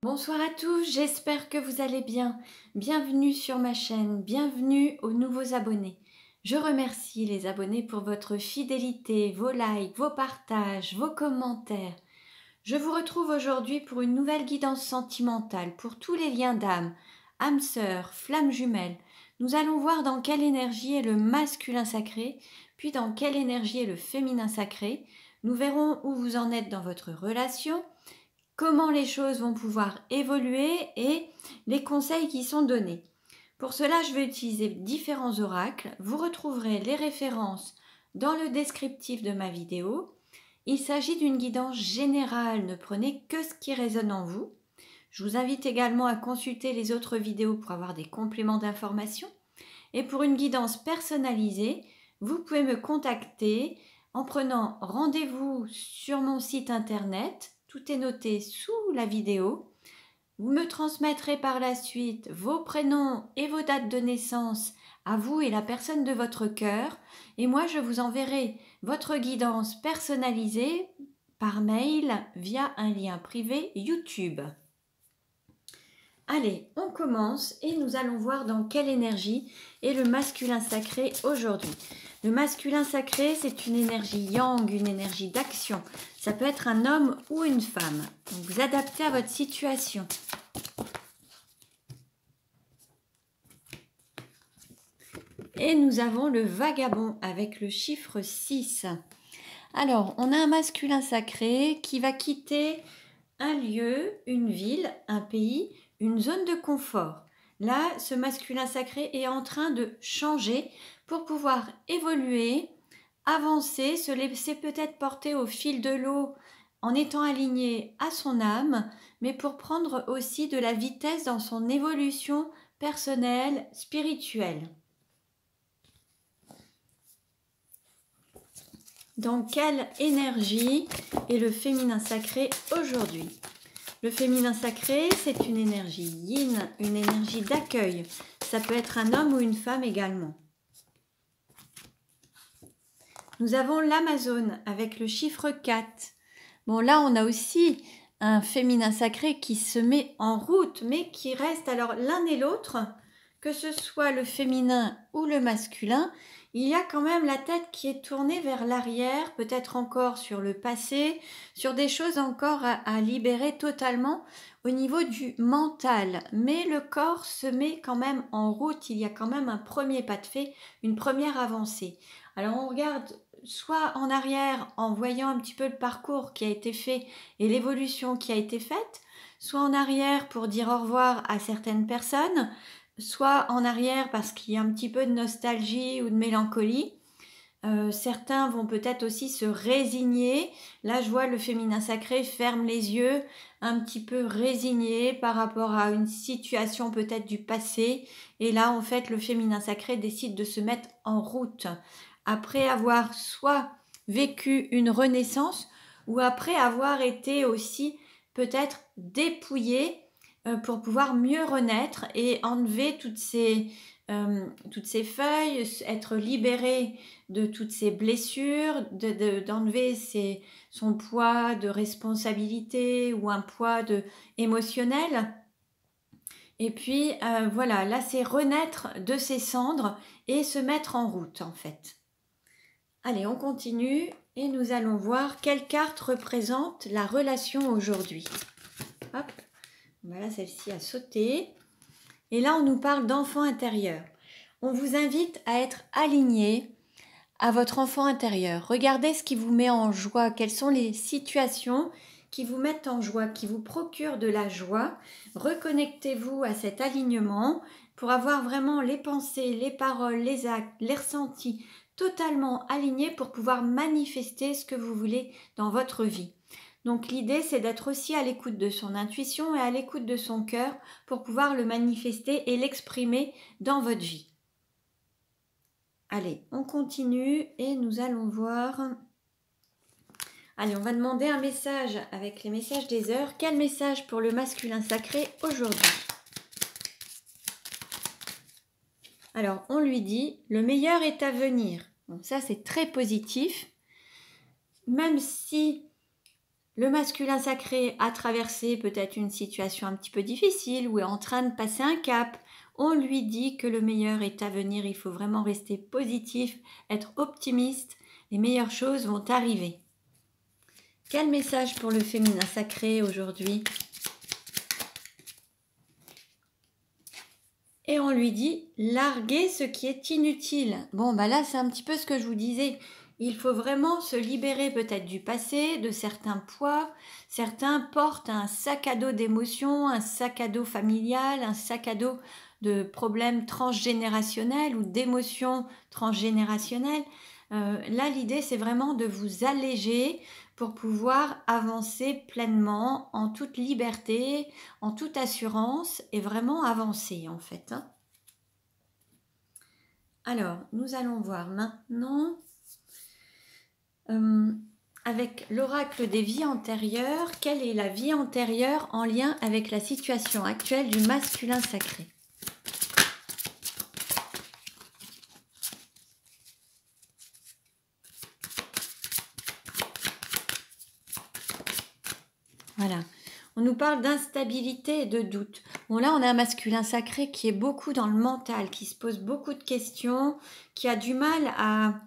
Bonsoir à tous, j'espère que vous allez bien. Bienvenue sur ma chaîne, bienvenue aux nouveaux abonnés. Je remercie les abonnés pour votre fidélité, vos likes, vos partages, vos commentaires. Je vous retrouve aujourd'hui pour une nouvelle guidance sentimentale pour tous les liens d'âme, âme sœur, flamme jumelle. Nous allons voir dans quelle énergie est le masculin sacré, puis dans quelle énergie est le féminin sacré. Nous verrons où vous en êtes dans votre relation, comment les choses vont pouvoir évoluer et les conseils qui sont donnés. Pour cela, je vais utiliser différents oracles. Vous retrouverez les références dans le descriptif de ma vidéo. Il s'agit d'une guidance générale, ne prenez que ce qui résonne en vous. Je vous invite également à consulter les autres vidéos pour avoir des compléments d'information. Et pour une guidance personnalisée, vous pouvez me contacter en prenant rendez-vous sur mon site internet. Tout est noté sous la vidéo. Vous me transmettrez par la suite vos prénoms et vos dates de naissance à vous et la personne de votre cœur. Et moi, je vous enverrai votre guidance personnalisée par mail via un lien privé YouTube. Allez, on commence et nous allons voir dans quelle énergie est le masculin sacré aujourd'hui. Le masculin sacré, c'est une énergie yang, une énergie d'action. Ça peut être un homme ou une femme. Donc vous adaptez à votre situation. Et nous avons le vagabond avec le chiffre 6. Alors, on a un masculin sacré qui va quitter un lieu, une ville, un pays, une zone de confort. Là, ce masculin sacré est en train de changer pour pouvoir évoluer, avancer, se laisser peut-être porter au fil de l'eau en étant aligné à son âme, mais pour prendre aussi de la vitesse dans son évolution personnelle, spirituelle. Dans quelle énergie est le féminin sacré aujourd'hui? Le féminin sacré, c'est une énergie yin, une énergie d'accueil. Ça peut être un homme ou une femme également. Nous avons l'Amazone avec le chiffre 4. Bon, là, on a aussi un féminin sacré qui se met en route, mais qui reste alors l'un et l'autre, que ce soit le féminin ou le masculin, il y a quand même la tête qui est tournée vers l'arrière, peut-être encore sur le passé, sur des choses encore à libérer totalement au niveau du mental. Mais le corps se met quand même en route, il y a quand même un premier pas de fait, une première avancée. Alors on regarde soit en arrière en voyant un petit peu le parcours qui a été fait et l'évolution qui a été faite, soit en arrière pour dire au revoir à certaines personnes, soit en arrière parce qu'il y a un petit peu de nostalgie ou de mélancolie. Certains vont peut-être aussi se résigner. Là, je vois le féminin sacré ferme les yeux, un petit peu résigné par rapport à une situation peut-être du passé. Et là, en fait, le féminin sacré décide de se mettre en route. Après avoir soit vécu une renaissance ou après avoir été aussi peut-être dépouillé pour pouvoir mieux renaître et enlever toutes ces feuilles, être libéré de toutes ces blessures, d'enlever son poids de responsabilité ou un poids émotionnel. Et puis voilà, là c'est renaître de ses cendres et se mettre en route en fait. Allez, on continue et nous allons voir quelle carte représente la relation aujourd'hui. Hop, voilà, celle-ci a sauté. Et là, on nous parle d'enfant intérieur. On vous invite à être aligné à votre enfant intérieur. Regardez ce qui vous met en joie, quelles sont les situations qui vous mettent en joie, qui vous procurent de la joie. Reconnectez-vous à cet alignement pour avoir vraiment les pensées, les paroles, les actes, les ressentis totalement alignés pour pouvoir manifester ce que vous voulez dans votre vie. Donc l'idée, c'est d'être aussi à l'écoute de son intuition et à l'écoute de son cœur pour pouvoir le manifester et l'exprimer dans votre vie. Allez, on continue et nous allons voir. Allez, on va demander un message avec les messages des heures. Quel message pour le masculin sacré aujourd'hui? Alors, on lui dit, le meilleur est à venir. Donc ça, c'est très positif. Même si Le masculin sacré a traversé peut-être une situation un petit peu difficile ou est en train de passer un cap. On lui dit que le meilleur est à venir, il faut vraiment rester positif, être optimiste, les meilleures choses vont arriver. Quel message pour le féminin sacré aujourd'hui? Et on lui dit larguer ce qui est inutile. Bon, bah là, c'est un petit peu ce que je vous disais. Il faut vraiment se libérer peut-être du passé, de certains poids. Certains portent un sac à dos d'émotions, un sac à dos familial, un sac à dos de problèmes transgénérationnels ou d'émotions transgénérationnelles. Là, l'idée, c'est vraiment de vous alléger pour pouvoir avancer pleinement, en toute liberté, en toute assurance et vraiment avancer en fait. Alors, nous allons voir maintenant avec l'oracle des vies antérieures, quelle est la vie antérieure en lien avec la situation actuelle du masculin sacré. Voilà. On nous parle d'instabilité et de doute. Bon, là, on a un masculin sacré qui est beaucoup dans le mental, qui se pose beaucoup de questions, qui a du mal à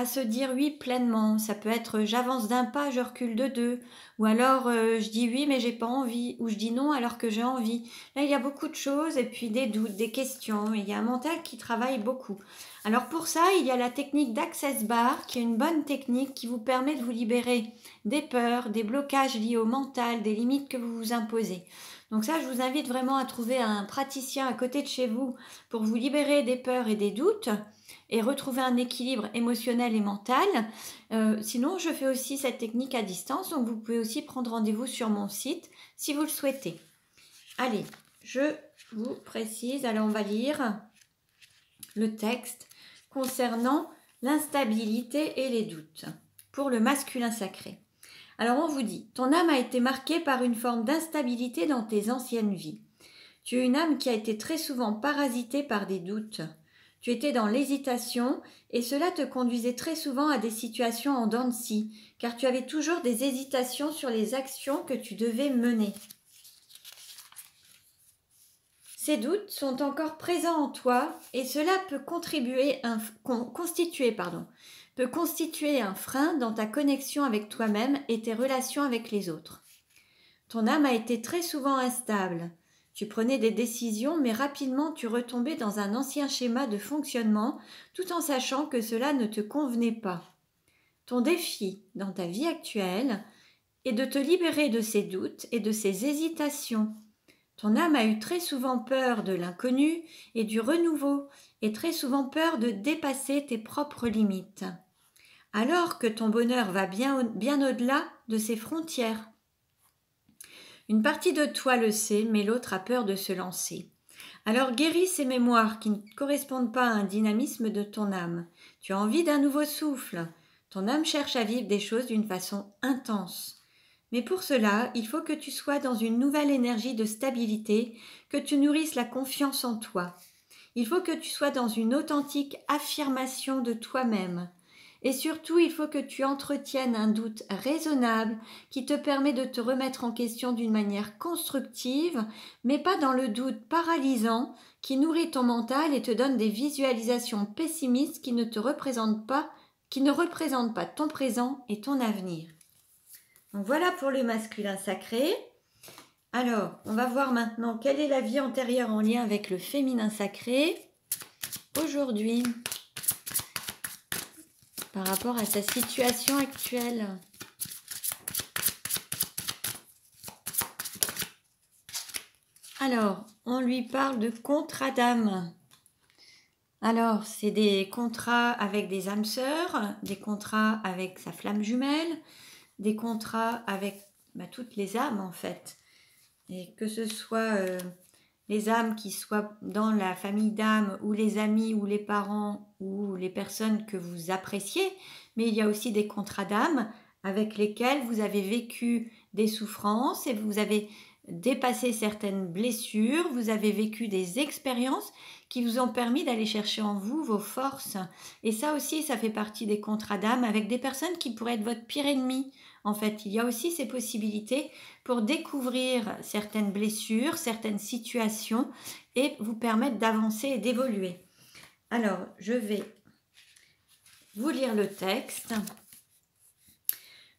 se dire oui pleinement. Ça peut être j'avance d'un pas, je recule de deux. Ou alors je dis oui mais j'ai pas envie. Ou je dis non alors que j'ai envie. Là, il y a beaucoup de choses et puis des doutes, des questions. Il y a un mental qui travaille beaucoup. Alors pour ça, il y a la technique d'Access Bar qui est une bonne technique qui vous permet de vous libérer des peurs, des blocages liés au mental, des limites que vous vous imposez. Donc ça, je vous invite vraiment à trouver un praticien à côté de chez vous pour vous libérer des peurs et des doutes et retrouver un équilibre émotionnel et mental. Sinon, je fais aussi cette technique à distance, donc vous pouvez aussi prendre rendez-vous sur mon site si vous le souhaitez. Allez, je vous précise, alors on va lire le texte concernant l'instabilité et les doutes pour le masculin sacré. Alors on vous dit, ton âme a été marquée par une forme d'instabilité dans tes anciennes vies. Tu es une âme qui a été très souvent parasitée par des doutes. Tu étais dans l'hésitation et cela te conduisait très souvent à des situations en dents de scie, car tu avais toujours des hésitations sur les actions que tu devais mener. Ces doutes sont encore présents en toi et cela peut constituer un frein dans ta connexion avec toi-même et tes relations avec les autres. Ton âme a été très souvent instable. Tu prenais des décisions, mais rapidement tu retombais dans un ancien schéma de fonctionnement, tout en sachant que cela ne te convenait pas. Ton défi dans ta vie actuelle est de te libérer de ces doutes et de ces hésitations. Ton âme a eu très souvent peur de l'inconnu et du renouveau, et très souvent peur de dépasser tes propres limites. Alors que ton bonheur va bien au-delà de ces frontières. Une partie de toi le sait, mais l'autre a peur de se lancer. Alors guéris ces mémoires qui ne correspondent pas à un dynamisme de ton âme. Tu as envie d'un nouveau souffle. Ton âme cherche à vivre des choses d'une façon intense. Mais pour cela, il faut que tu sois dans une nouvelle énergie de stabilité, que tu nourrisses la confiance en toi. Il faut que tu sois dans une authentique affirmation de toi-même. Et surtout, il faut que tu entretiennes un doute raisonnable qui te permet de te remettre en question d'une manière constructive, mais pas dans le doute paralysant qui nourrit ton mental et te donne des visualisations pessimistes qui ne représentent pas ton présent et ton avenir. Donc voilà pour le masculin sacré. Alors, on va voir maintenant quelle est la vie antérieure en lien avec le féminin sacré aujourd'hui par rapport à sa situation actuelle. Alors, on lui parle de contrat d'âme. Alors, c'est des contrats avec des âmes sœurs, des contrats avec sa flamme jumelle, des contrats avec toutes les âmes en fait. Et que ce soit les âmes qui soient dans la famille d'âmes ou les amis ou les parents ou les personnes que vous appréciez, mais il y a aussi des contrats d'âmes avec lesquels vous avez vécu des souffrances et vous avez dépassé certaines blessures, vous avez vécu des expériences qui vous ont permis d'aller chercher en vous vos forces. Et ça aussi, ça fait partie des contrats d'âme avec des personnes qui pourraient être votre pire ennemi En fait, il y a aussi ces possibilités pour découvrir certaines blessures, certaines situations et vous permettre d'avancer et d'évoluer. Alors, je vais vous lire le texte.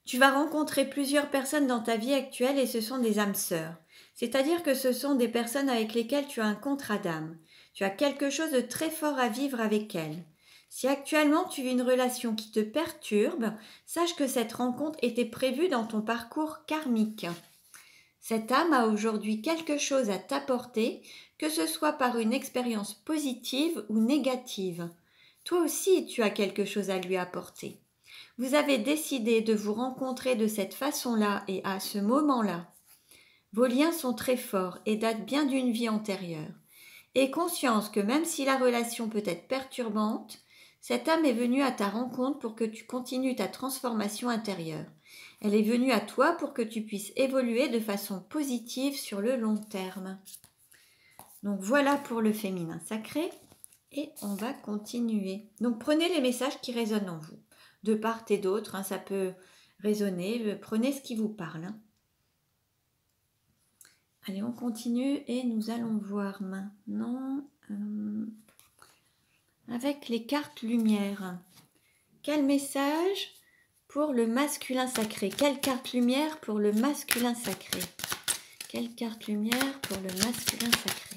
Tu vas rencontrer plusieurs personnes dans ta vie actuelle et ce sont des âmes sœurs. C'est-à-dire que ce sont des personnes avec lesquelles tu as un contrat d'âme. Tu as quelque chose de très fort à vivre avec elles. Si actuellement tu vis une relation qui te perturbe, sache que cette rencontre était prévue dans ton parcours karmique. Cette âme a aujourd'hui quelque chose à t'apporter, que ce soit par une expérience positive ou négative. Toi aussi, tu as quelque chose à lui apporter. Vous avez décidé de vous rencontrer de cette façon-là et à ce moment-là. Vos liens sont très forts et datent bien d'une vie antérieure. Aie conscience que même si la relation peut être perturbante, cette âme est venue à ta rencontre pour que tu continues ta transformation intérieure. Elle est venue à toi pour que tu puisses évoluer de façon positive sur le long terme. Donc voilà pour le féminin sacré et on va continuer. Donc prenez les messages qui résonnent en vous. De part et d'autre, hein, ça peut résonner. Prenez ce qui vous parle. Hein. Allez, on continue et nous allons voir maintenant avec les cartes lumière. Quel message pour le masculin sacré? Quelle carte lumière pour le masculin sacré? Quelle carte lumière pour le masculin sacré?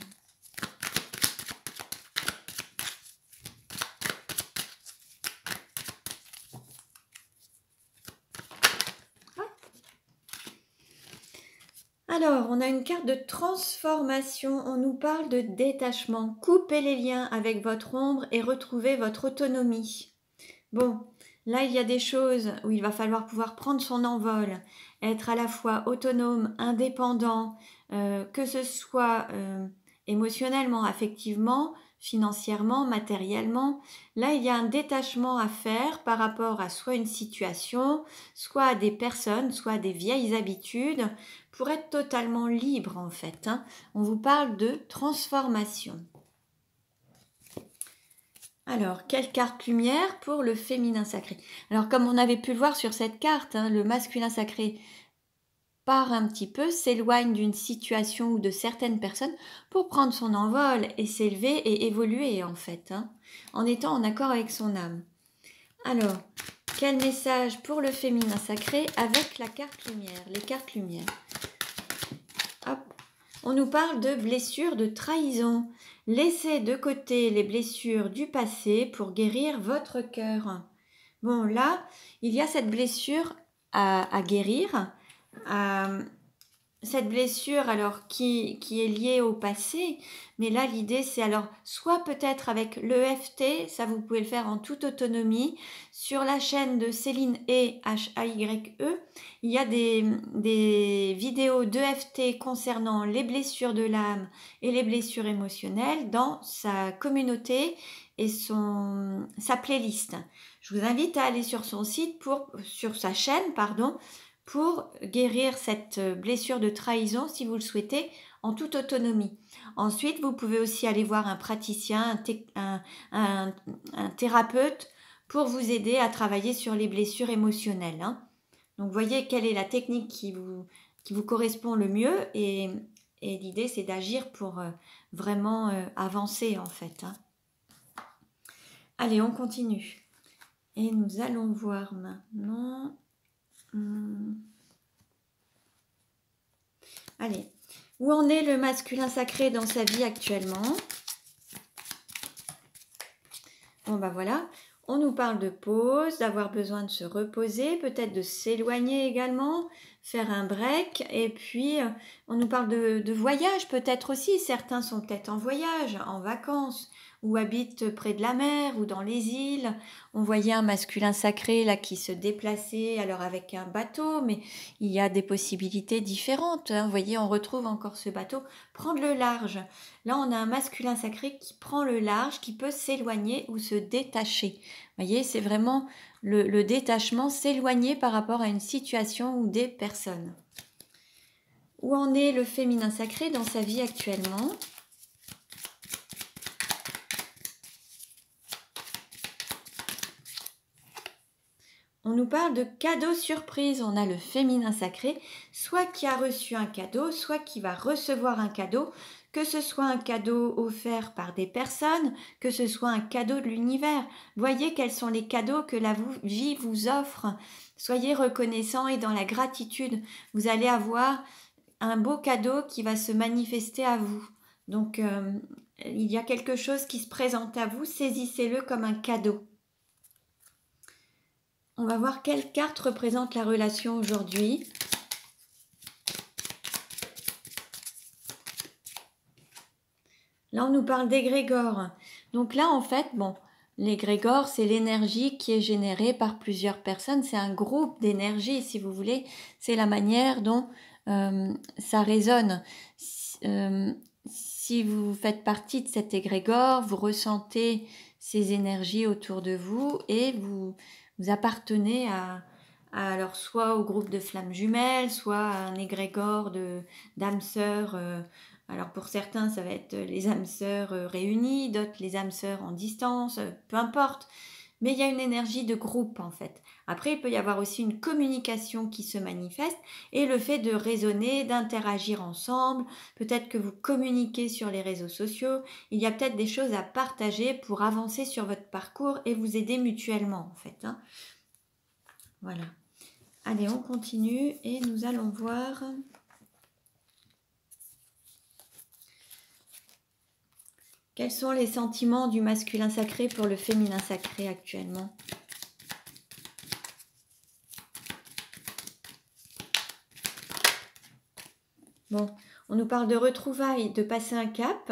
Alors, on a une carte de transformation. On nous parle de détachement. Coupez les liens avec votre ombre et retrouvez votre autonomie. Bon, là, il y a des choses où il va falloir pouvoir prendre son envol, être à la fois autonome, indépendant, que ce soit émotionnellement, affectivement, financièrement, matériellement. Là, il y a un détachement à faire par rapport à soit une situation, soit à des personnes, soit à des vieilles habitudes, pour être totalement libre en fait. Hein. On vous parle de transformation. Alors, quelle carte lumière pour le féminin sacré? Alors, comme on avait pu le voir sur cette carte, hein, le masculin sacré part un petit peu, s'éloigne d'une situation ou de certaines personnes pour prendre son envol et s'élever et évoluer en fait, hein, en étant en accord avec son âme. Alors, quel message pour le féminin sacré avec la carte lumière, les cartes lumière? Hop. On nous parle de blessures de trahison. Laissez de côté les blessures du passé pour guérir votre cœur. Bon, là, il y a cette blessure à guérir. Cette blessure alors qui est liée au passé, mais là l'idée c'est alors soit peut-être avec l'EFT, ça vous pouvez le faire en toute autonomie, sur la chaîne de Céline E, H-A-Y-E, il y a des vidéos d'EFT concernant les blessures de l'âme et les blessures émotionnelles dans sa communauté et sa playlist. Je vous invite à aller sur son site, sur sa chaîne, pour guérir cette blessure de trahison si vous le souhaitez en toute autonomie. Ensuite, vous pouvez aussi aller voir un praticien, un thérapeute pour vous aider à travailler sur les blessures émotionnelles. Hein. Donc, voyez quelle est la technique qui vous correspond le mieux et l'idée, c'est d'agir pour vraiment avancer en fait. Hein. Allez, on continue. Et nous allons voir maintenant... Allez, où en est le masculin sacré dans sa vie actuellement? Bon bah voilà, on nous parle de pause, d'avoir besoin de se reposer, peut-être de s'éloigner également, faire un break, et puis on nous parle de voyage peut-être aussi, certains sont peut-être en voyage, en vacances, ou habitent près de la mer ou dans les îles. On voyait un masculin sacré là qui se déplaçait alors avec un bateau, mais il y a des possibilités différentes. Hein. Vous voyez, on retrouve encore ce bateau, prendre le large. Là, on a un masculin sacré qui prend le large, qui peut s'éloigner ou se détacher. Vous voyez, c'est vraiment le détachement, s'éloigner par rapport à une situation ou des personnes. Où en est le féminin sacré dans sa vie actuellement ? on nous parle de cadeaux surprise. On a le féminin sacré, soit qui a reçu un cadeau, soit qui va recevoir un cadeau, que ce soit un cadeau offert par des personnes, que ce soit un cadeau de l'univers. Voyez quels sont les cadeaux que la vie vous offre. Soyez reconnaissants et dans la gratitude, vous allez avoir un beau cadeau qui va se manifester à vous. Donc, il y a quelque chose qui se présente à vous, saisissez-le comme un cadeau. On va voir quelle carte représente la relation aujourd'hui. Là, on nous parle d'égrégore. Donc là, en fait, bon, l'égrégore, c'est l'énergie qui est générée par plusieurs personnes. C'est un groupe d'énergie, si vous voulez. C'est la manière dont ça résonne. Si vous faites partie de cet égrégore, vous ressentez ces énergies autour de vous et vous appartenez alors soit au groupe de flammes jumelles, soit à un égrégore d'âmes sœurs. Alors pour certains, ça va être les âmes sœurs réunies, d'autres les âmes sœurs en distance, peu importe. Mais il y a une énergie de groupe en fait. Après, il peut y avoir aussi une communication qui se manifeste et le fait de raisonner, d'interagir ensemble. Peut-être que vous communiquez sur les réseaux sociaux. Il y a peut-être des choses à partager pour avancer sur votre parcours et vous aider mutuellement en fait. Hein. Voilà. Allez, on continue et nous allons voir... Quels sont les sentiments du masculin sacré pour le féminin sacré actuellement? Bon, on nous parle de retrouvailles, de passer un cap,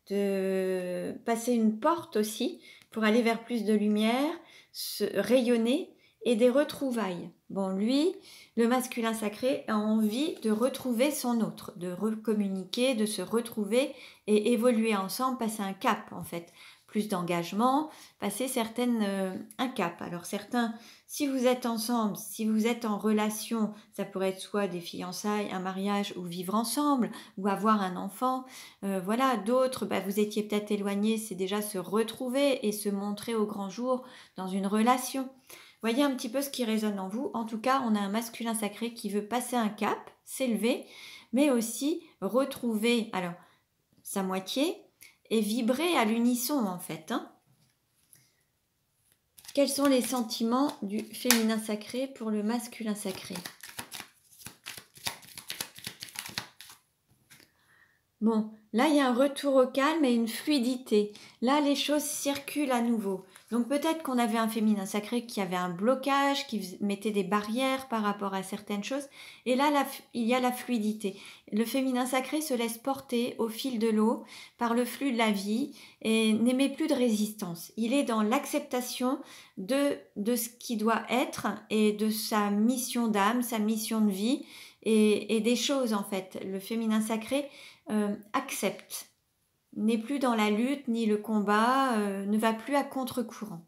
de passer une porte aussi pour aller vers plus de lumière, rayonner et des retrouvailles. Bon, lui, le masculin sacré a envie de retrouver son autre, de recommuniquer, de se retrouver et évoluer ensemble, passer un cap en fait. Plus d'engagement, passer un cap. Alors certains, si vous êtes ensemble, si vous êtes en relation, ça pourrait être soit des fiançailles, un mariage ou vivre ensemble ou avoir un enfant. Voilà, d'autres, vous étiez peut-être éloignés, c'est déjà se retrouver et se montrer au grand jour dans une relation. Voyez un petit peu ce qui résonne en vous. En tout cas, on a un masculin sacré qui veut passer un cap, s'élever, mais aussi retrouver alors sa moitié et vibrer à l'unisson en fait. Hein. Quels sont les sentiments du féminin sacré pour le masculin sacré? Bon, là il y a un retour au calme et une fluidité. Là les choses circulent à nouveau. Donc peut-être qu'on avait un féminin sacré qui avait un blocage, qui mettait des barrières par rapport à certaines choses. Et là, il y a la fluidité. Le féminin sacré se laisse porter au fil de l'eau par le flux de la vie et n'émet plus de résistance. Il est dans l'acceptation de ce qui doit être et de sa mission d'âme, sa mission de vie et des choses en fait. Le féminin sacré accepte. N'est plus dans la lutte ni le combat, ne va plus à contre-courant.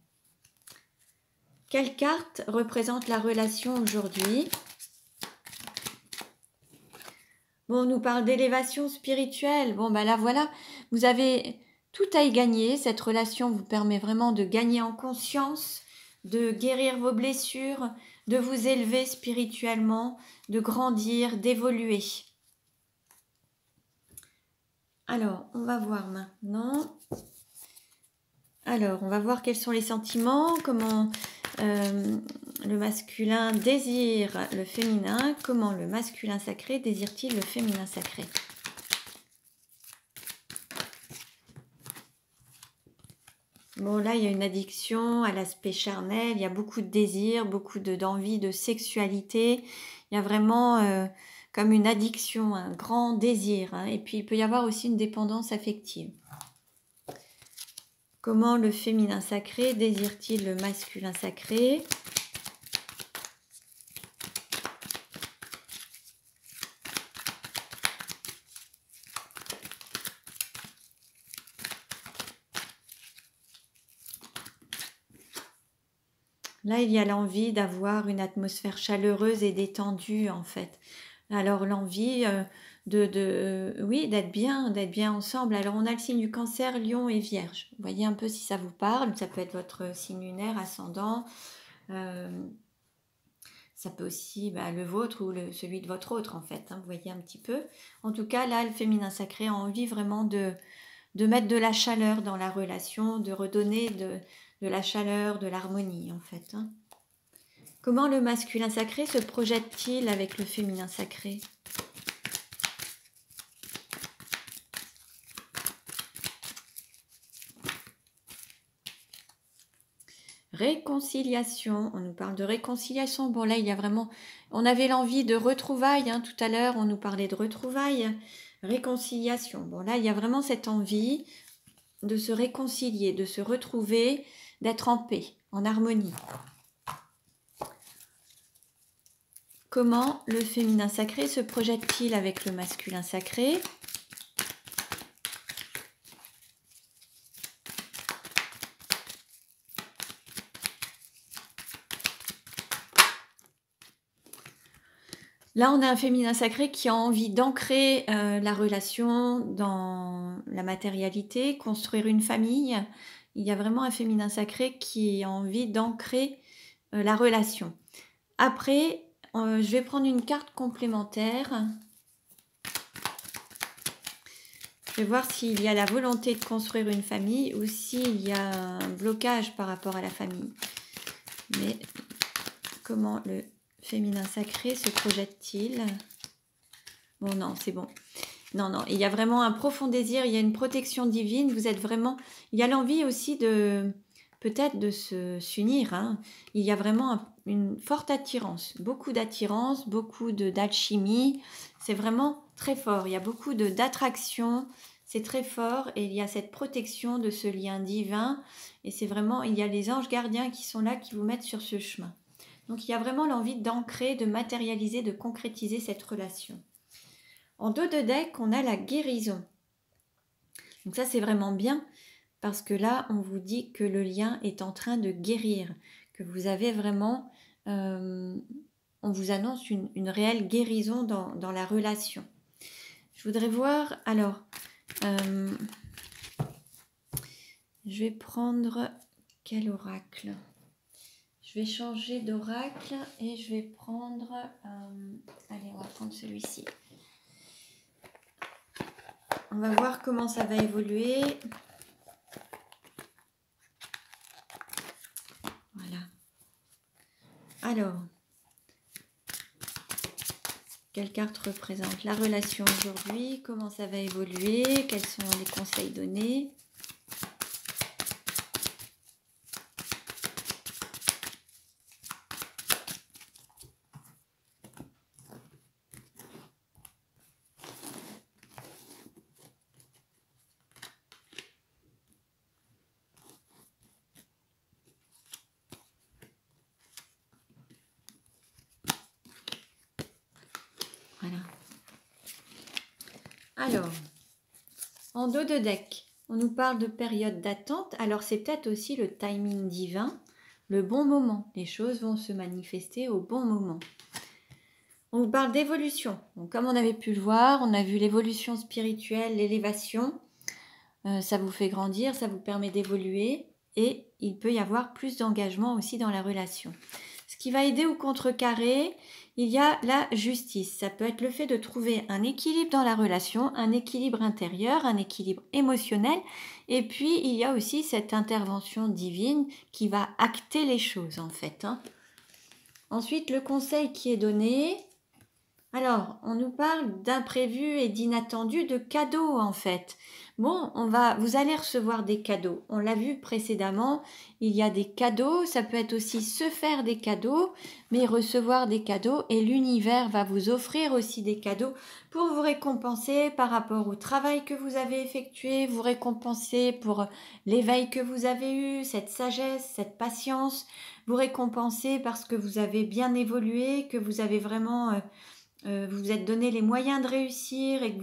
Quelle carte représente la relation aujourd'hui? Bon, on nous parle d'élévation spirituelle. Bon, là voilà, vous avez tout à y gagner. Cette relation vous permet vraiment de gagner en conscience, de guérir vos blessures, de vous élever spirituellement, de grandir, d'évoluer. Alors, on va voir maintenant. Alors, on va voir quels sont les sentiments, comment le masculin désire le féminin, comment le masculin sacré désire-t-il le féminin sacré. Bon, là, il y a une addiction à l'aspect charnel, il y a beaucoup de désir, beaucoup d'envie, de sexualité. Il y a vraiment comme une addiction, un grand désir. Hein. Et puis, il peut y avoir aussi une dépendance affective. Comment le féminin sacré désire-t-il le masculin sacré? Là, il y a l'envie d'avoir une atmosphère chaleureuse et détendue, en fait. Alors, l'envie oui, d'être bien ensemble. Alors, on a le signe du Cancer, Lion et Vierge. Vous voyez un peu si ça vous parle. Ça peut être votre signe lunaire, ascendant. Ça peut aussi le vôtre ou celui de votre autre en fait, hein, vous voyez un petit peu. En tout cas, là, le féminin sacré a envie vraiment de mettre de la chaleur dans la relation, de redonner de la chaleur, de l'harmonie en fait. Hein. Comment le masculin sacré se projette-t-il avec le féminin sacré? Réconciliation, on nous parle de réconciliation. Bon là, il y a vraiment... On avait l'envie de retrouvailles, hein, tout à l'heure, on nous parlait de retrouvailles. Réconciliation, bon là, il y a vraiment cette envie de se réconcilier, de se retrouver, d'être en paix, en harmonie. Comment le féminin sacré se projette-t-il avec le masculin sacré? Là, on a un féminin sacré qui a envie d'ancrer la relation dans la matérialité, construire une famille. Il y a vraiment un féminin sacré qui a envie d'ancrer la relation. Après, je vais prendre une carte complémentaire. Je vais voir s'il y a la volonté de construire une famille ou s'il y a un blocage par rapport à la famille. Mais comment le féminin sacré se projette-t-il? Bon, non, c'est bon. Non, non, il y a vraiment un profond désir, il y a une protection divine. Vous êtes vraiment... Il y a l'envie aussi de... peut-être de s'unir. Hein. Il y a vraiment une forte attirance, beaucoup d'alchimie. C'est vraiment très fort. Il y a beaucoup d'attraction. C'est très fort et il y a cette protection de ce lien divin. Et c'est vraiment, il y a les anges gardiens qui sont là, qui vous mettent sur ce chemin. Donc il y a vraiment l'envie d'ancrer, de matérialiser, de concrétiser cette relation. En dos de deck, on a la guérison. Donc ça, c'est vraiment bien. Parce que là, on vous dit que le lien est en train de guérir, que vous avez vraiment, on vous annonce une réelle guérison dans la relation. Je voudrais voir, alors, je vais prendre quel oracle? Je vais changer d'oracle et je vais prendre, allez, on va prendre celui-ci. On va voir comment ça va évoluer. Alors, quelle carte représente la relation aujourd'hui? Comment ça va évoluer? Quels sont les conseils donnés? Voilà. Alors, en dos de deck, on nous parle de période d'attente. Alors, c'est peut-être aussi le timing divin, le bon moment. Les choses vont se manifester au bon moment. On vous parle d'évolution. Donc, comme on avait pu le voir, on a vu l'évolution spirituelle, l'élévation. Ça vous fait grandir, ça vous permet d'évoluer. Et il peut y avoir plus d'engagement aussi dans la relation. Ce qui va aider ou contrecarrer, il y a la justice. Ça peut être le fait de trouver un équilibre dans la relation, un équilibre intérieur, un équilibre émotionnel. Et puis, il y a aussi cette intervention divine qui va acter les choses, en fait. Hein. Ensuite, le conseil qui est donné. Alors, on nous parle d'imprévus et d'inattendus, de cadeaux, en fait. Bon, vous allez recevoir des cadeaux. On l'a vu précédemment, il y a des cadeaux, ça peut être aussi se faire des cadeaux, mais recevoir des cadeaux et l'univers va vous offrir aussi des cadeaux pour vous récompenser par rapport au travail que vous avez effectué, vous récompenser pour l'éveil que vous avez eu, cette sagesse, cette patience, vous récompenser parce que vous avez bien évolué, que vous avez vraiment... vous vous êtes donné les moyens de réussir et que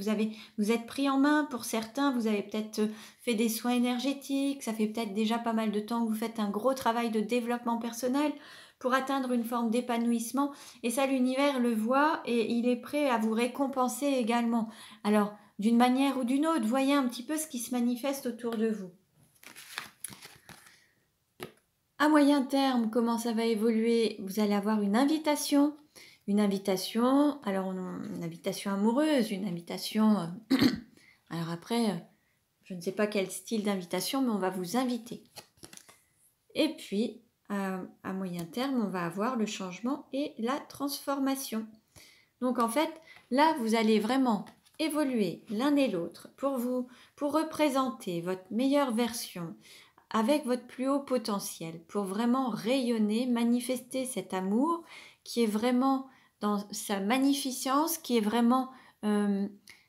vous êtes pris en main. Pour certains, vous avez peut-être fait des soins énergétiques. Ça fait peut-être déjà pas mal de temps que vous faites un gros travail de développement personnel pour atteindre une forme d'épanouissement. Et ça, l'univers le voit et il est prêt à vous récompenser également. Alors, d'une manière ou d'une autre, voyez un petit peu ce qui se manifeste autour de vous. À moyen terme, comment ça va évoluer? Vous allez avoir une invitation. Une invitation, alors une invitation amoureuse, une invitation... alors après, je ne sais pas quel style d'invitation, mais on va vous inviter. Et puis, à moyen terme, on va avoir le changement et la transformation. Donc en fait, là, vous allez vraiment évoluer l'un et l'autre pour représenter votre meilleure version avec votre plus haut potentiel, pour vraiment rayonner, manifester cet amour qui est vraiment dans sa magnificence, qui est vraiment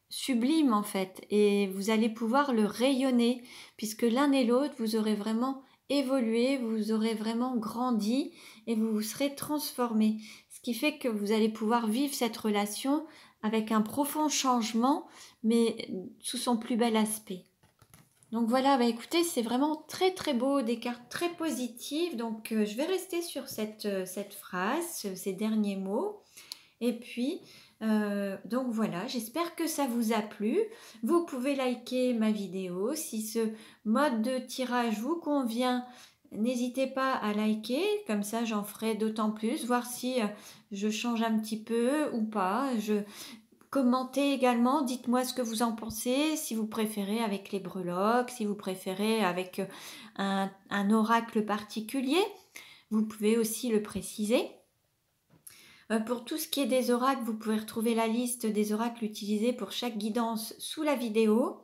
sublime en fait. Et vous allez pouvoir le rayonner, puisque l'un et l'autre, vous aurez vraiment évolué, vous aurez vraiment grandi et vous vous serez transformé. Ce qui fait que vous allez pouvoir vivre cette relation avec un profond changement, mais sous son plus bel aspect. Donc voilà, bah écoutez, c'est vraiment très très beau, des cartes très positives. Donc je vais rester sur cette phrase, ces derniers mots. Et puis, donc voilà, j'espère que ça vous a plu. Vous pouvez liker ma vidéo. Si ce mode de tirage vous convient, n'hésitez pas à liker. Comme ça, j'en ferai d'autant plus. Voir si je change un petit peu ou pas. Commentez également, dites-moi ce que vous en pensez, si vous préférez avec les breloques, si vous préférez avec un oracle particulier. Vous pouvez aussi le préciser. Pour tout ce qui est des oracles, vous pouvez retrouver la liste des oracles utilisés pour chaque guidance sous la vidéo.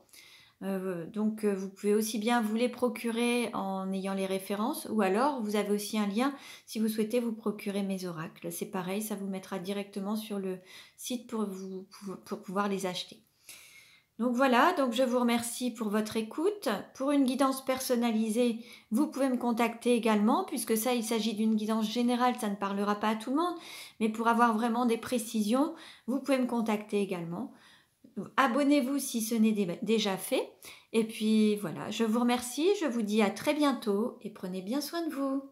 Donc vous pouvez aussi bien vous les procurer en ayant les références, ou alors vous avez aussi un lien si vous souhaitez vous procurer mes oracles. C'est pareil, ça vous mettra directement sur le site pour pouvoir les acheter. Donc voilà, donc je vous remercie pour votre écoute. Pour une guidance personnalisée, vous pouvez me contacter également, puisque ça, il s'agit d'une guidance générale, ça ne parlera pas à tout le monde, mais pour avoir vraiment des précisions, vous pouvez me contacter également. Abonnez-vous si ce n'est déjà fait. Et puis voilà, je vous remercie, je vous dis à très bientôt et prenez bien soin de vous.